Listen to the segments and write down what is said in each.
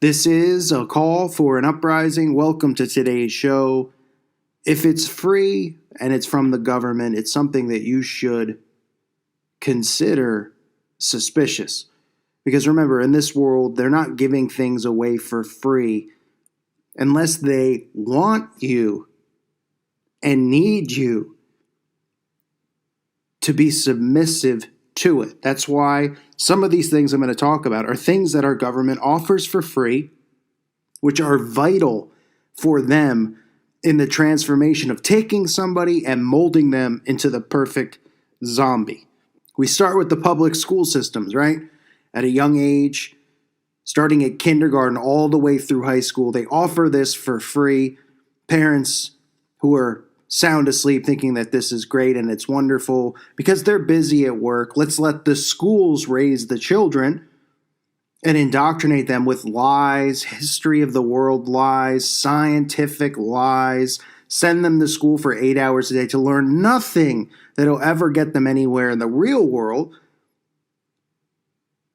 This is a call for an uprising. Welcome to today's show. If it's free and it's from the government, it's something that you should consider suspicious. Because remember, in this world, they're not giving things away for free unless they want you and need you to be submissive to it. That's why some of these things I'm going to talk about are things that our government offers for free, which are vital for them in the transformation of taking somebody and molding them into the perfect zombie. We start with the public school systems, right? At a young age, starting at kindergarten all the way through high school, they offer this for free. Parents who are sound asleep thinking that this is great and it's wonderful because they're busy at work. Let's let the schools raise the children and indoctrinate them with lies, history of the world lies, scientific lies. Send them to school for 8 hours a day to learn nothing that'll ever get them anywhere in the real world.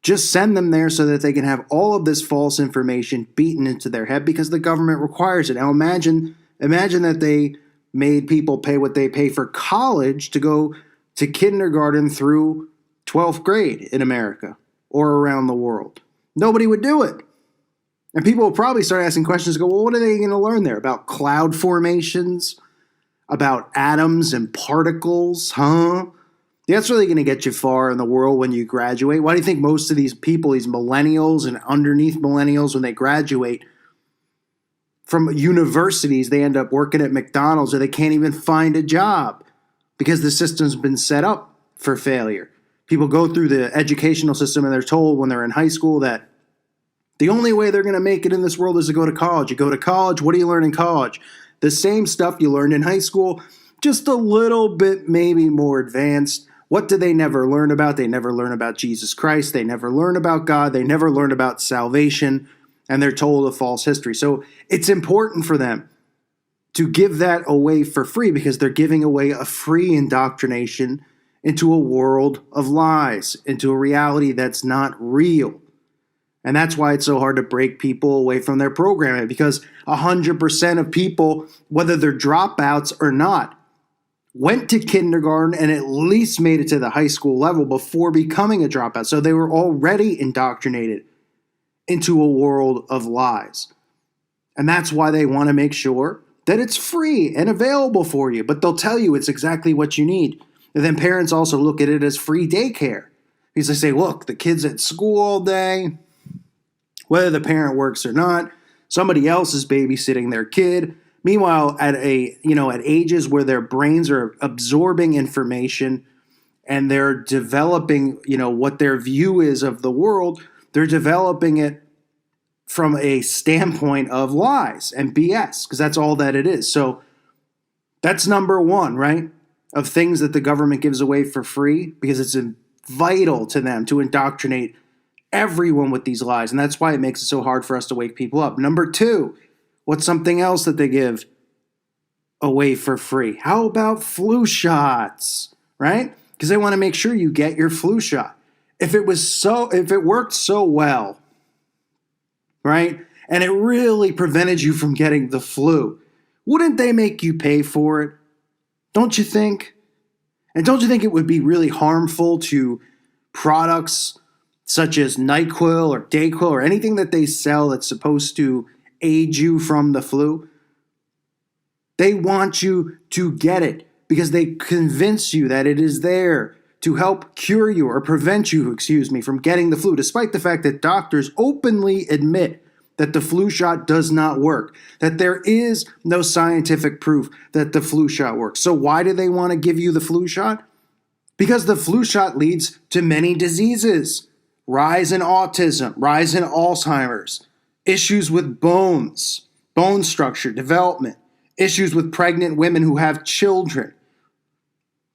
Just send them there so that they can have all of this false information beaten into their head because the government requires it. Now imagine that they made people pay what they pay for college to go to kindergarten through 12th grade in America or around the world. Nobody would do it. And people will probably start asking questions, go, well, what are they going to learn there? About cloud formations? About atoms and particles? That's really going to get you far in the world when you graduate. Why do you think most of these people, these millennials and underneath millennials, when they graduate from universities, they end up working at McDonald's or they can't even find a job because the system's been set up for failure. People go through the educational system and they're told when they're in high school that the only way they're going to make it in this world is to go to college. You go to college, what do you learn in college? The same stuff you learned in high school, just a little bit maybe more advanced. What do they never learn about? They never learn about Jesus Christ. They never learn about God. They never learn about salvation. And they're told a false history. So it's important for them to give that away for free because they're giving away a free indoctrination into a world of lies, into a reality that's not real. And that's why it's so hard to break people away from their programming because 100% of people, whether they're dropouts or not, went to kindergarten and at least made it to the high school level before becoming a dropout. So they were already indoctrinated into a world of lies. And that's why they want to make sure that it's free and available for you. But they'll tell you it's exactly what you need. And then parents also look at it as free daycare. Because they say, look, the kid's at school all day, whether the parent works or not, somebody else is babysitting their kid. Meanwhile, at ages where their brains are absorbing information and they're developing, what their view is of the world, they're developing it from a standpoint of lies and BS, because that's all that it is. So that's number one, right, of things that the government gives away for free because it's vital to them to indoctrinate everyone with these lies. And that's why it makes it so hard for us to wake people up. Number two, what's something else that they give away for free? How about flu shots, right? Because they want to make sure you get your flu shot. If it worked so well, right, and it really prevented you from getting the flu, wouldn't they make you pay for it? Don't you think? And don't you think it would be really harmful to products such as NyQuil or DayQuil or anything that they sell that's supposed to aid you from the flu? They want you to get it because they convince you that it is there to help cure you or prevent you, from getting the flu, despite the fact that doctors openly admit that the flu shot does not work, that there is no scientific proof that the flu shot works. So why do they want to give you the flu shot? Because the flu shot leads to many diseases. Rise in autism, rise in Alzheimer's, issues with bones, bone structure, development, issues with pregnant women who have children.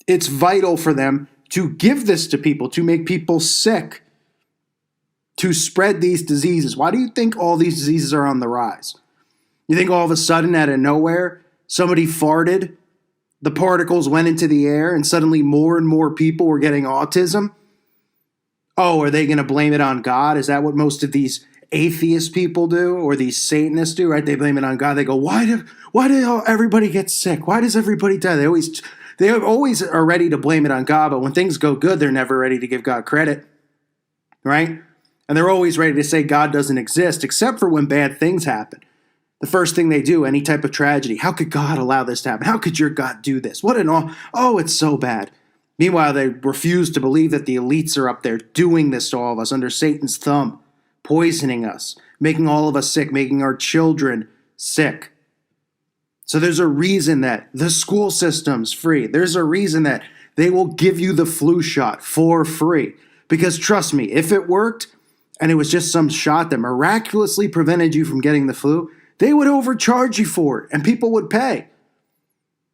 It's vital for them to give this to people, to make people sick, to spread these diseases. Why do you think all these diseases are on the rise? You think all of a sudden, out of nowhere, somebody farted, the particles went into the air, and suddenly more and more people were getting autism? Oh, are they going to blame it on God? Is that what most of these atheist people do or these Satanists do, right? They blame it on God. They go, why did everybody get sick? Why does everybody die? They always are ready to blame it on God, but when things go good, they're never ready to give God credit, right? And they're always ready to say God doesn't exist, except for when bad things happen. The first thing they do, any type of tragedy, how could God allow this to happen? How could your God do this? Oh, it's so bad. Meanwhile, they refuse to believe that the elites are up there doing this to all of us under Satan's thumb, poisoning us, making all of us sick, making our children sick. So there's a reason that the school system's free. There's a reason that they will give you the flu shot for free. Because trust me, if it worked and it was just some shot that miraculously prevented you from getting the flu, they would overcharge you for it and people would pay.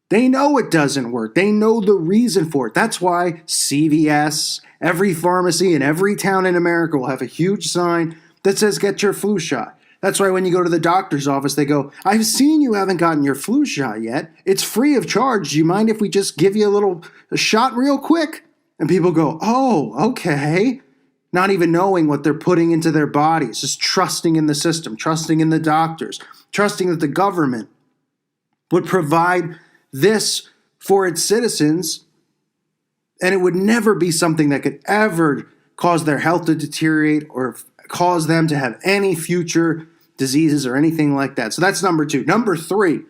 They know it doesn't work. They know the reason for it. That's why CVS, every pharmacy in every town in America will have a huge sign that says get your flu shot. That's why when you go to the doctor's office, they go, I've seen you haven't gotten your flu shot yet. It's free of charge. Do you mind if we just give you a shot real quick? And people go, oh, okay. Not even knowing what they're putting into their bodies, just trusting in the system, trusting in the doctors, trusting that the government would provide this for its citizens, and it would never be something that could ever cause their health to deteriorate or cause them to have any future diseases or anything like that. So that's number 2. Number 3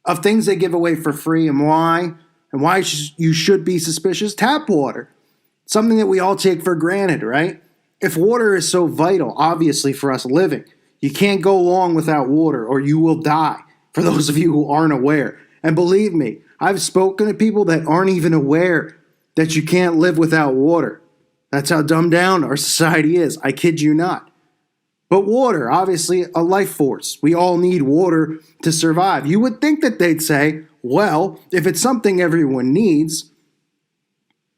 of things they give away for free and why you should be suspicious, tap water. Something that we all take for granted, right? If water is so vital, obviously, for us living, you can't go long without water or you will die, for those of you who aren't aware. And believe me, I've spoken to people that aren't even aware that you can't live without water. That's how dumbed down our society is. I kid you not. But water, obviously, a life force. We all need water to survive. You would think that they'd say, well, if it's something everyone needs,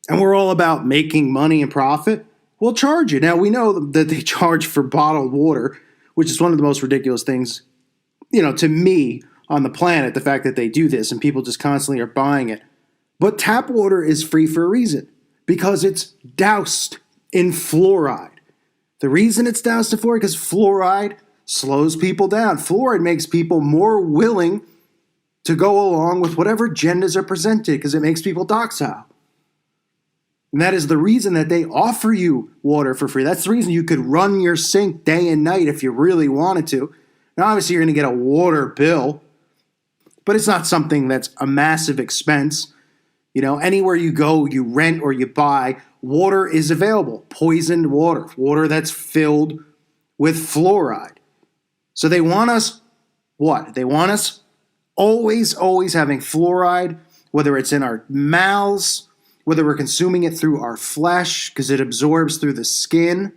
and we're all about making money and profit, we'll charge you. Now, we know that they charge for bottled water, which is one of the most ridiculous things, to me on the planet, the fact that they do this and people just constantly are buying it. But tap water is free for a reason, because it's doused in fluoride. The reason it's doused in fluoride, because fluoride slows people down. Fluoride makes people more willing to go along with whatever agendas are presented, because it makes people docile. And that is the reason that they offer you water for free. That's the reason you could run your sink day and night if you really wanted to. Now, obviously, you're going to get a water bill, but it's not something that's a massive expense. Anywhere you go, you rent or you buy, water is available. Poisoned water, water that's filled with fluoride. So they want us, what? They want us always having fluoride, whether it's in our mouths, whether we're consuming it through our flesh because it absorbs through the skin,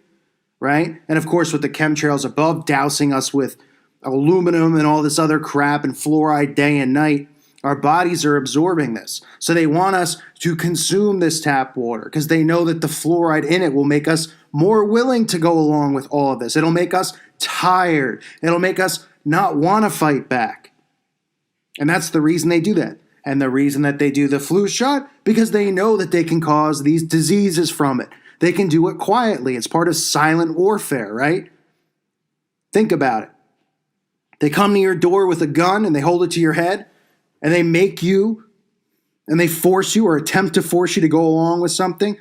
right? And of course, with the chemtrails above, dousing us with aluminum and all this other crap and fluoride day and night, our bodies are absorbing this. So they want us to consume this tap water because they know that the fluoride in it will make us more willing to go along with all of this. It'll make us tired. It'll make us not want to fight back. And that's the reason they do that. And the reason that they do the flu shot, because they know that they can cause these diseases from it. They can do it quietly. It's part of silent warfare, right? Think about it. They come to your door with a gun and they hold it to your head and they make you and they force you or attempt to force you to go along with something.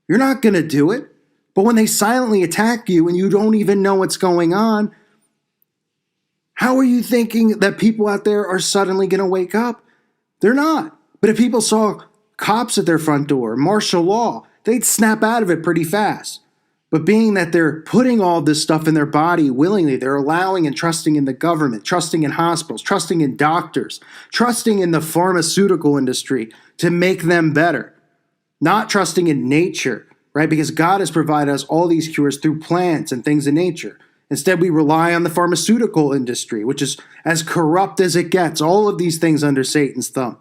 You're not going to do it. But when they silently attack you and you don't even know what's going on, how are you thinking that people out there are suddenly going to wake up? They're not. But if people saw cops at their front door, martial law, they'd snap out of it pretty fast. But being that they're putting all this stuff in their body willingly, they're allowing and trusting in the government, trusting in hospitals, trusting in doctors, trusting in the pharmaceutical industry to make them better, not trusting in nature, right? Because God has provided us all these cures through plants and things in nature. Instead, we rely on the pharmaceutical industry, which is as corrupt as it gets. All of these things under Satan's thumb.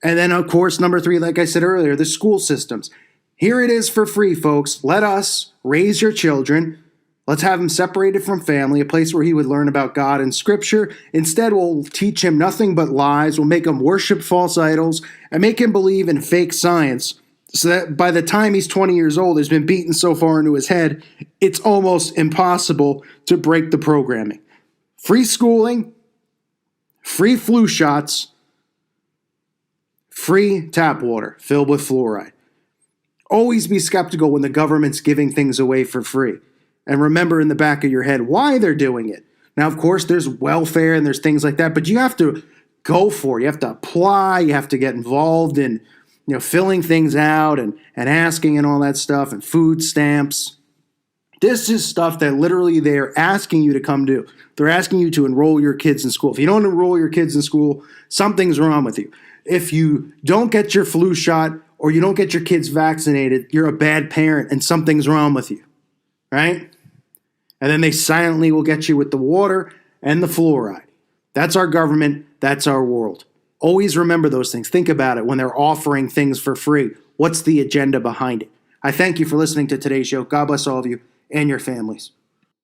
And then, of course, number 3, like I said earlier, the school systems. Here it is for free, folks. Let us raise your children. Let's have him separated from family, a place where he would learn about God and Scripture. Instead, we'll teach him nothing but lies. We'll make him worship false idols and make him believe in fake science So that by the time he's 20 years old, he's been beaten so far into his head, it's almost impossible to break the programming. Free schooling, free flu shots, free tap water filled with fluoride. Always be skeptical when the government's giving things away for free. And remember in the back of your head why they're doing it. Now, of course, there's welfare and there's things like that, but you have to go for it. You have to apply. You have to get involved in, filling things out and asking and all that stuff, and food stamps. This is stuff that literally they're asking you to come do. They're asking you to enroll your kids in school. If you don't enroll your kids in school, something's wrong with you. If you don't get your flu shot or you don't get your kids vaccinated, you're a bad parent and something's wrong with you, right? And then they silently will get you with the water and the fluoride. That's our government. That's our world. Always remember those things. Think about it when they're offering things for free. What's the agenda behind it? I thank you for listening to today's show. God bless all of you and your families.